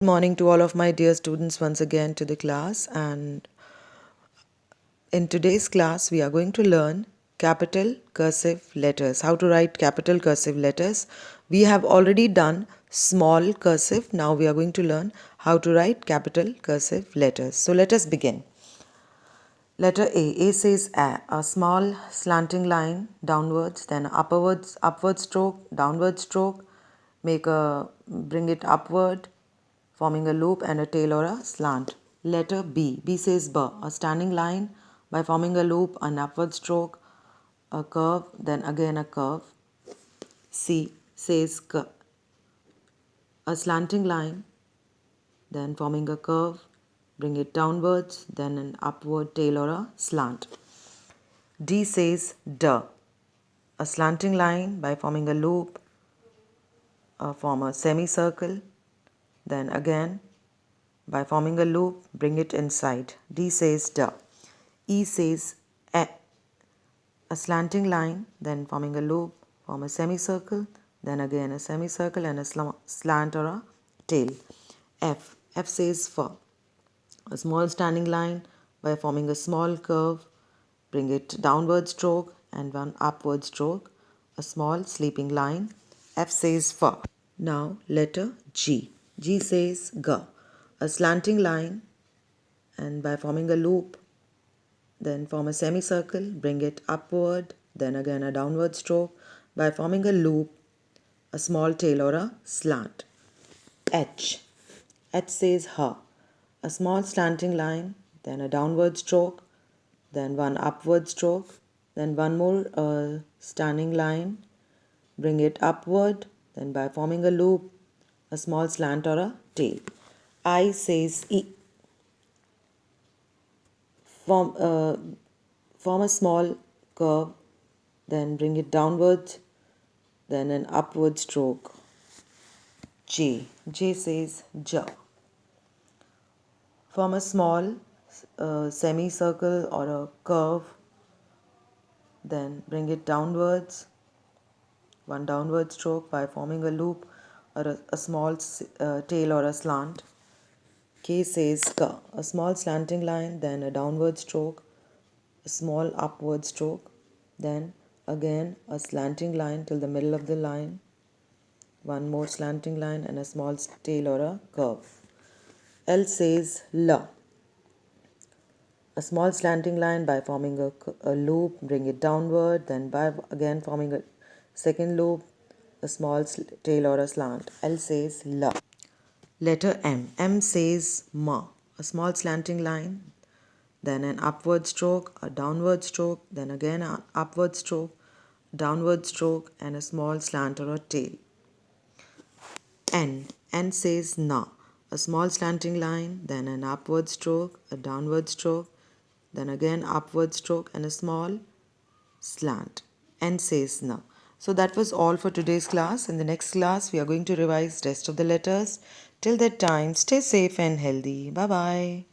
Good morning to all of my dear students once again to the class, and in today's class we are going to learn capital cursive letters, how to write capital cursive letters. We have already done small cursive. Now we are going to learn how to write capital cursive letters. So let us begin. Letter A says a small slanting line downwards, then upward stroke, downward stroke, bring it upward, forming a loop and a tail or a slant. Letter B says a standing line by forming a loop, an upward stroke, a curve, then again a curve. C says a slanting line, then forming a curve, bring it downwards, then an upward tail or a slant. D says a slanting line by forming a loop, form a semicircle, then again by forming a loop, bring it inside. D says E says a slanting line, then forming a loop, form a semicircle, then again a semicircle and a slant or a tail. F says a small standing line by forming a small curve, bring it downward stroke and one upward stroke, a small sleeping line. F says for. Now letter G. G says a slanting line, and by forming a loop, then form a semicircle, bring it upward, then again a downward stroke, by forming a loop, a small tail or a slant. H says a small slanting line, then a downward stroke, then one upward stroke, then one more standing line, bring it upward, then by forming a loop, a small slant or a tail. I says form a small curve, then bring it downwards, then an upward stroke. J says form a small semicircle or a curve, then bring it downwards, one downward stroke by forming a loop or a small tail or a slant. K says a small slanting line, then a downward stroke, a small upward stroke, then again a slanting line till the middle of the line, one more slanting line and a small tail or a curve. L says a small slanting line by forming a loop, bring it downward, then by again forming a second loop, a small tail or a slant. L says la. Letter M says a small slanting line, then an upward stroke, a downward stroke, then again an upward stroke, downward stroke and a small slant or a tail. N says a small slanting line, then an upward stroke, a downward stroke, then again upward stroke and a small slant. N says na. So that was all for today's class. In the next class, we are going to revise rest of the letters. Till that time, stay safe and healthy. Bye-bye.